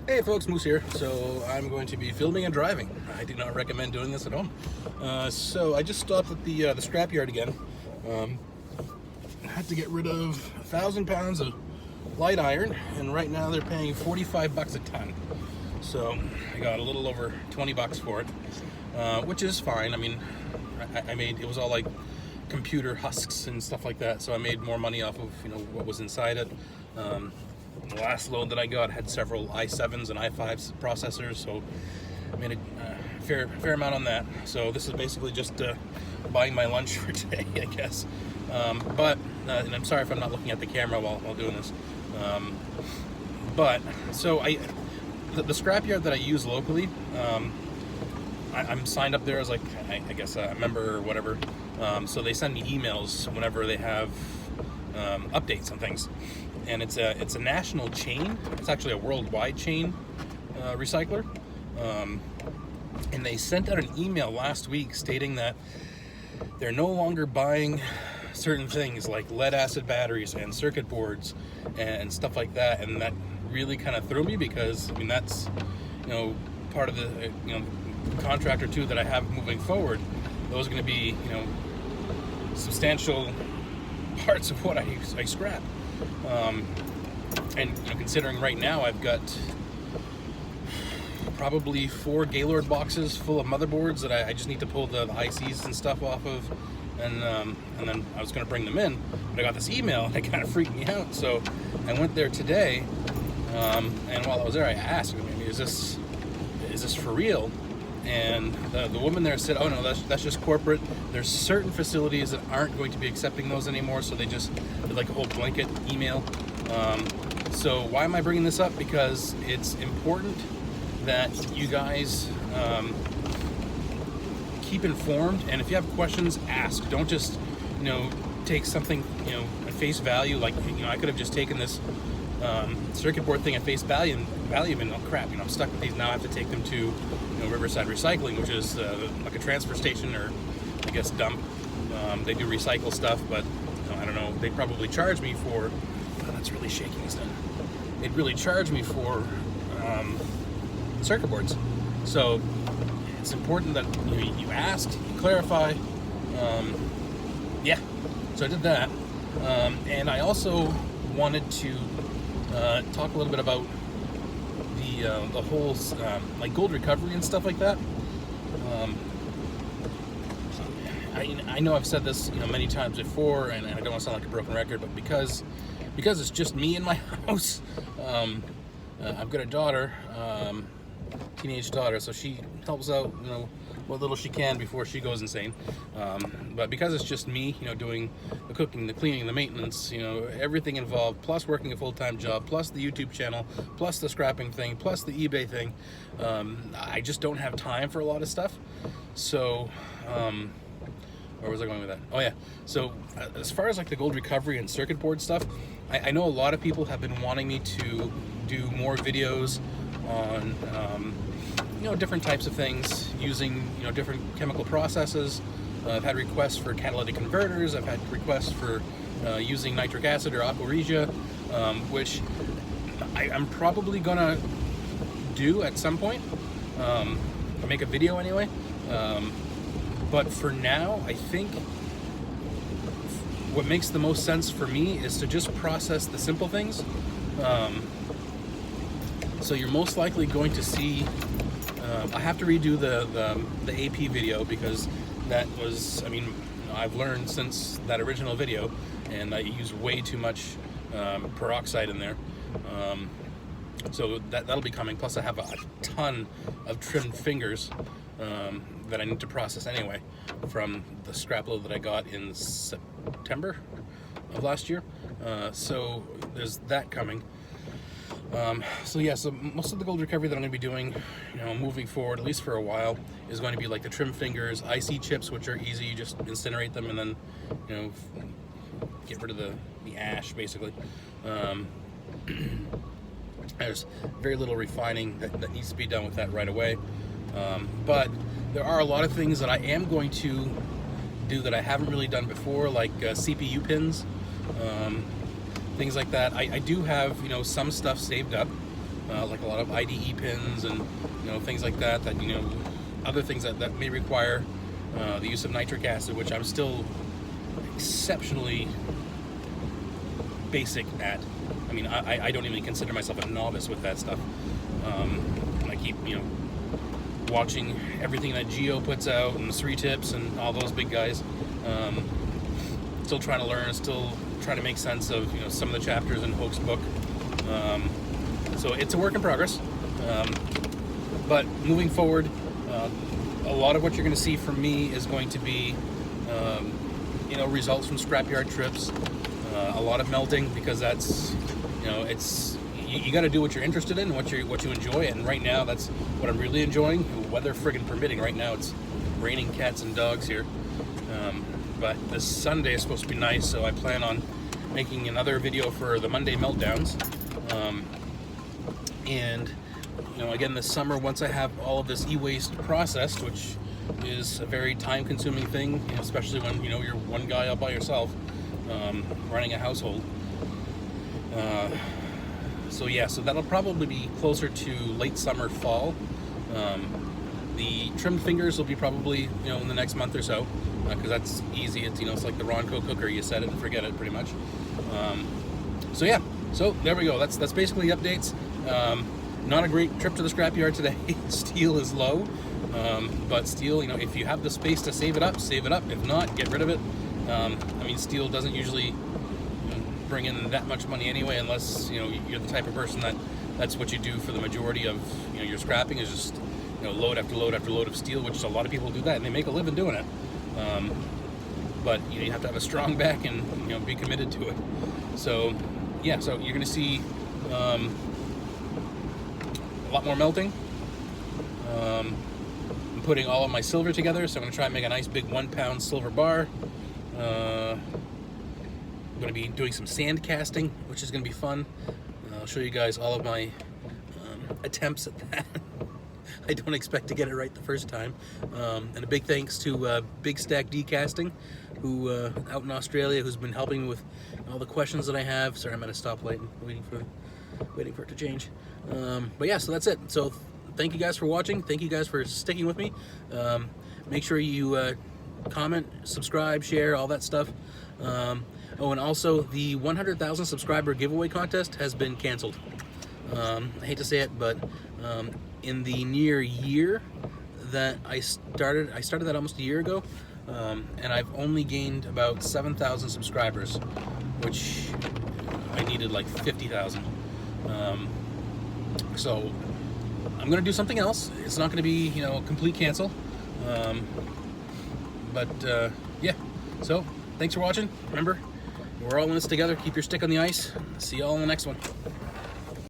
Hey folks, Moose here. So I'm going to be filming and driving. I do not recommend doing this at home. So I just stopped at the scrapyard again. I had to get rid of 1,000 pounds of light iron, and right now they're paying 45 bucks a ton. So I got a little over 20 bucks for it, which is fine. I mean, I made, it was all like computer husks and stuff like that, so I made more money off of what was inside it. The last load that I got had several i7s and i5s processors, so I made a fair amount on that. So this is basically just buying my lunch for today, I guess. And I'm sorry if I'm not looking at the camera while doing this. So the scrapyard that I use locally, I'm signed up there as like I guess a member or whatever. So they send me emails whenever they have updates on things. And it's a national chain. It's actually a worldwide chain recycler. And they sent out an email last week stating that they're no longer buying certain things like lead acid batteries and circuit boards and stuff like that. And that really kind of threw me, because I mean that's part of the contract or two that I have moving forward. Those are going to be substantial parts of what I scrap. And considering right now I've got probably 4 Gaylord boxes full of motherboards that I just need to pull the ICs and stuff off of, and then I was going to bring them in, but I got this email and it kind of freaked me out. So I went there today, and while I was there I asked, is this for real? And the woman there said, oh no, that's just corporate. There's certain facilities that aren't going to be accepting those anymore, so they just did like a whole blanket email. So why am I bringing this up? Because it's important that you guys keep informed, and if you have questions, ask. Don't just take something at face value. Like I could have just taken this circuit board thing at face value and oh crap, I'm stuck with these now. I have to take them to Riverside Recycling, which is like a transfer station, or I guess dump. They do recycle stuff, but I don't know, they probably charge me for that's really shaking this thing. They'd really charge me for circuit boards. So it's important that you ask, you clarify. Yeah, so I did that, and I also wanted to talk a little bit about the whole like gold recovery and stuff like that. I know I've said this many times before, and I don't want to sound like a broken record, but because it's just me in my house, I've got a daughter, teenage daughter, so she helps out what little she can before she goes insane. But because it's just me, doing the cooking, the cleaning, the maintenance, everything involved, plus working a full-time job, plus the YouTube channel, plus the scrapping thing, plus the eBay thing, I just don't have time for a lot of stuff. So, where was I going with that? Oh yeah, so as far as like the gold recovery and circuit board stuff, I know a lot of people have been wanting me to do more videos on different types of things using different chemical processes. I've had requests for catalytic converters. I've had requests for using nitric acid or aqua regia, which I'm probably gonna do at some point, make a video anyway. But for now, I think what makes the most sense for me is to just process the simple things. So you're most likely going to see, I have to redo the AP video, because that was, I've learned since that original video, and I used way too much peroxide in there. So that'll be coming. Plus I have a ton of trimmed fingers that I need to process anyway from the scrap load that I got in September of last year. So there's that coming. So yeah, so most of the gold recovery that I'm going to be doing, moving forward, at least for a while, is going to be like the trim fingers, IC chips, which are easy. You just incinerate them and then, get rid of the ash, basically. There's very little refining that needs to be done with that right away. But there are a lot of things that I am going to do that I haven't really done before, like CPU pins, things like that. I do have some stuff saved up like a lot of IDE pins and things like that. That other things that may require the use of nitric acid, which I'm still exceptionally basic at. I mean, I don't even consider myself a novice with that stuff. I keep watching everything that Geo puts out and 3 Tips and all those big guys. Still trying to learn, still trying to make sense of some of the chapters in Hoke's book. So it's a work in progress. But moving forward, a lot of what you're going to see from me is going to be results from scrapyard trips. A lot of melting, because that's it's you got to do what you're interested in, what you enjoy, and right now that's what I'm really enjoying, weather friggin' permitting. Right now it's raining cats and dogs here, but this Sunday is supposed to be nice, so I plan on making another video for the Monday meltdowns. And again, this summer, once I have all of this e-waste processed, which is a very time-consuming thing, especially when you're one guy all by yourself, running a household. So that'll probably be closer to late summer, fall. The trimmed fingers will be probably in the next month or so, because that's easy. It's it's like the Ronco cooker, you set it and forget it, pretty much. So there we go. That's basically the updates. Not a great trip to the scrapyard today. Steel is low, but steel, if you have the space to save it up, save it up. If not, get rid of it. I mean, steel doesn't usually bring in that much money anyway, unless you're the type of person that's what you do for the majority of your scrapping, is just load after load after load of steel, which a lot of people do that, and they make a living doing it. But you have to have a strong back and be committed to it. So so you're going to see a lot more melting. I'm putting all of my silver together, so I'm going to try and make a nice big 1 pound silver bar. I'm going to be doing some sand casting, which is going to be fun. I'll show you guys all of my attempts at that. I don't expect to get it right the first time. And a big thanks to Big Stack Decasting, who out in Australia, who's been helping me with all the questions that I have. Sorry, I'm at a stoplight and waiting for it to change. So that's it. So thank you guys for watching. Thank you guys for sticking with me. Make sure you comment, subscribe, share, all that stuff. And also the 100,000 subscriber giveaway contest has been canceled. I hate to say it, but in the near year that I started that almost a year ago, and I've only gained about 7,000 subscribers, which I needed like 50,000. So I'm gonna do something else. It's not gonna be a complete cancel. So thanks for watching. Remember, we're all in this together. Keep your stick on the ice. See you all in the next one.